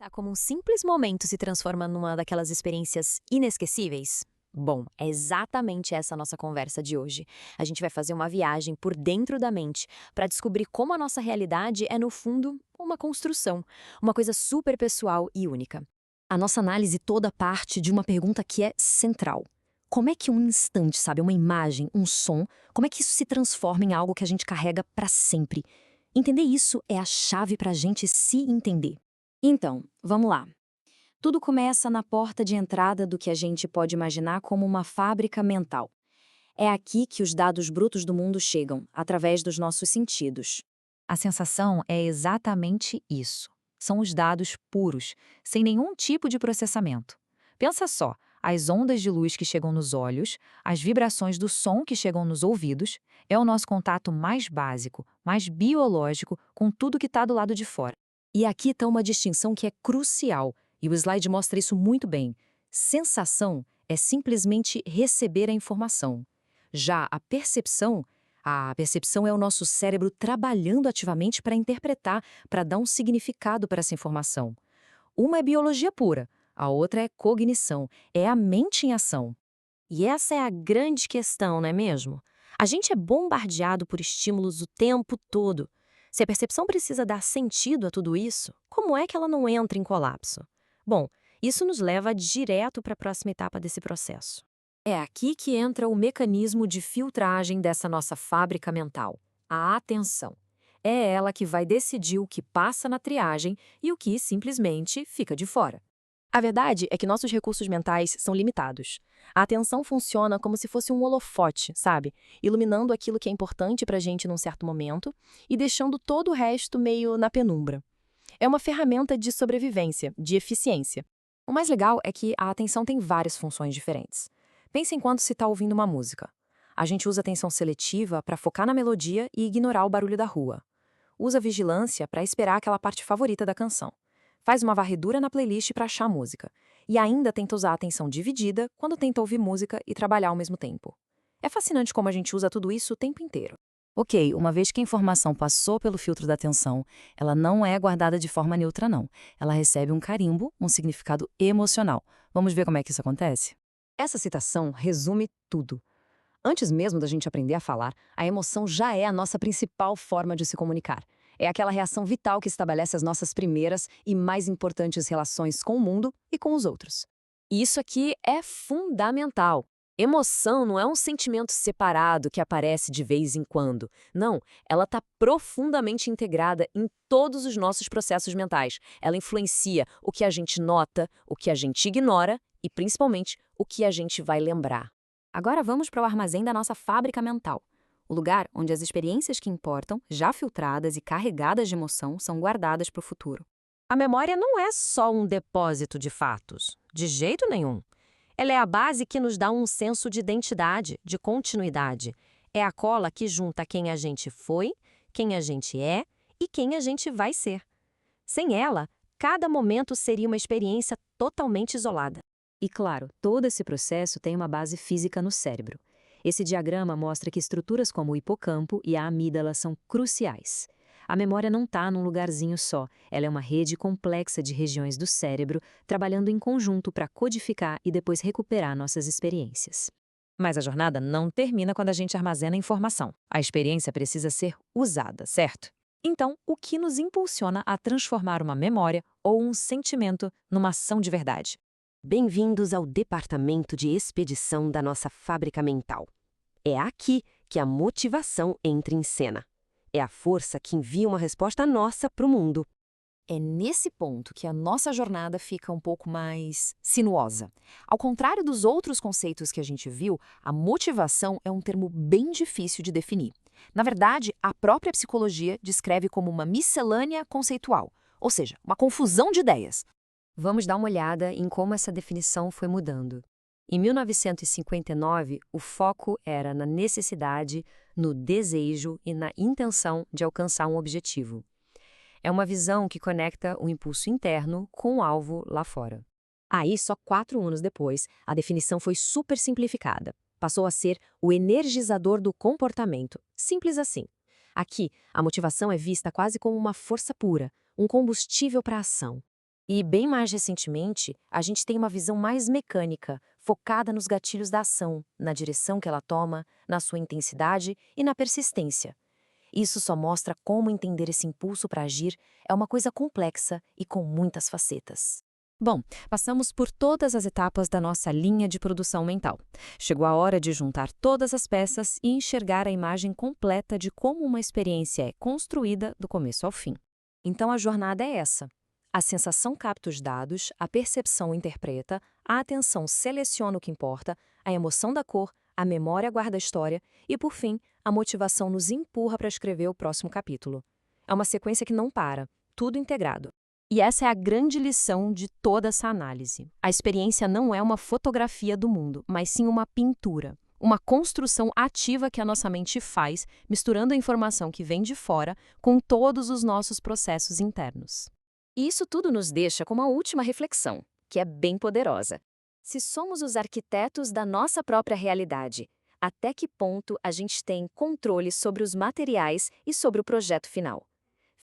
Tá como um simples momento se transforma numa daquelas experiências inesquecíveis? Bom, é exatamente essa a nossa conversa de hoje. A gente vai fazer uma viagem por dentro da mente para descobrir como a nossa realidade é, no fundo, uma construção, uma coisa super pessoal e única. A nossa análise toda parte de uma pergunta que é central. Como é que um instante, sabe, uma imagem, um som, como é que isso se transforma em algo que a gente carrega para sempre? Entender isso é a chave para a gente se entender. Então, vamos lá. Tudo começa na porta de entrada do que a gente pode imaginar como uma fábrica mental. É aqui que os dados brutos do mundo chegam, através dos nossos sentidos. A sensação é exatamente isso. São os dados puros, sem nenhum tipo de processamento. Pensa só, as ondas de luz que chegam nos olhos, as vibrações do som que chegam nos ouvidos, é o nosso contato mais básico, mais biológico com tudo que está do lado de fora. E aqui está uma distinção que é crucial, e o slide mostra isso muito bem. Sensação é simplesmente receber a informação. Já a percepção é o nosso cérebro trabalhando ativamente para interpretar, para dar um significado para essa informação. Uma é biologia pura, a outra é cognição, é a mente em ação. E essa é a grande questão, não é mesmo? A gente é bombardeado por estímulos o tempo todo. Se a percepção precisa dar sentido a tudo isso, como é que ela não entra em colapso? Bom, isso nos leva direto para a próxima etapa desse processo. É aqui que entra o mecanismo de filtragem dessa nossa fábrica mental, a atenção. É ela que vai decidir o que passa na triagem e o que simplesmente fica de fora. A verdade é que nossos recursos mentais são limitados. A atenção funciona como se fosse um holofote, sabe? Iluminando aquilo que é importante pra gente num certo momento e deixando todo o resto meio na penumbra. É uma ferramenta de sobrevivência, de eficiência. O mais legal é que a atenção tem várias funções diferentes. Pense enquanto se está ouvindo uma música. A gente usa atenção seletiva para focar na melodia e ignorar o barulho da rua. Usa vigilância para esperar aquela parte favorita da canção. Faz uma varredura na playlist para achar música. E ainda tenta usar a atenção dividida quando tenta ouvir música e trabalhar ao mesmo tempo. É fascinante como a gente usa tudo isso o tempo inteiro. Ok, uma vez que a informação passou pelo filtro da atenção, ela não é guardada de forma neutra, não. Ela recebe um carimbo, um significado emocional. Vamos ver como é que isso acontece? Essa citação resume tudo. Antes mesmo da gente aprender a falar, a emoção já é a nossa principal forma de se comunicar. É aquela reação vital que estabelece as nossas primeiras e mais importantes relações com o mundo e com os outros. E isso aqui é fundamental. Emoção não é um sentimento separado que aparece de vez em quando. Não, ela está profundamente integrada em todos os nossos processos mentais. Ela influencia o que a gente nota, o que a gente ignora e, principalmente, o que a gente vai lembrar. Agora vamos para o armazém da nossa fábrica mental. O lugar onde as experiências que importam, já filtradas e carregadas de emoção, são guardadas para o futuro. A memória não é só um depósito de fatos, de jeito nenhum. Ela é a base que nos dá um senso de identidade, de continuidade. É a cola que junta quem a gente foi, quem a gente é e quem a gente vai ser. Sem ela, cada momento seria uma experiência totalmente isolada. E claro, todo esse processo tem uma base física no cérebro. Esse diagrama mostra que estruturas como o hipocampo e a amígdala são cruciais. A memória não está num lugarzinho só, ela é uma rede complexa de regiões do cérebro trabalhando em conjunto para codificar e depois recuperar nossas experiências. Mas a jornada não termina quando a gente armazena informação. A experiência precisa ser usada, certo? Então, o que nos impulsiona a transformar uma memória ou um sentimento numa ação de verdade? Bem-vindos ao departamento de expedição da nossa fábrica mental. É aqui que a motivação entra em cena. É a força que envia uma resposta nossa para o mundo. É nesse ponto que a nossa jornada fica um pouco mais sinuosa. Ao contrário dos outros conceitos que a gente viu, a motivação é um termo bem difícil de definir. Na verdade, a própria psicologia descreve como uma miscelânea conceitual, ou seja, uma confusão de ideias. Vamos dar uma olhada em como essa definição foi mudando. Em 1959, o foco era na necessidade, no desejo e na intenção de alcançar um objetivo. É uma visão que conecta o impulso interno com o alvo lá fora. Aí, só 4 anos depois, a definição foi super simplificada. Passou a ser o energizador do comportamento. Simples assim. Aqui, a motivação é vista quase como uma força pura, um combustível para a ação. E bem mais recentemente, a gente tem uma visão mais mecânica, focada nos gatilhos da ação, na direção que ela toma, na sua intensidade e na persistência. Isso só mostra como entender esse impulso para agir é uma coisa complexa e com muitas facetas. Bom, passamos por todas as etapas da nossa linha de produção mental. Chegou a hora de juntar todas as peças e enxergar a imagem completa de como uma experiência é construída do começo ao fim. Então a jornada é essa. A sensação capta os dados, a percepção interpreta, a atenção seleciona o que importa, a emoção dá cor, a memória guarda a história e, por fim, a motivação nos empurra para escrever o próximo capítulo. É uma sequência que não para, tudo integrado. E essa é a grande lição de toda essa análise. A experiência não é uma fotografia do mundo, mas sim uma pintura. Uma construção ativa que a nossa mente faz, misturando a informação que vem de fora com todos os nossos processos internos. E isso tudo nos deixa com uma última reflexão, que é bem poderosa. Se somos os arquitetos da nossa própria realidade, até que ponto a gente tem controle sobre os materiais e sobre o projeto final?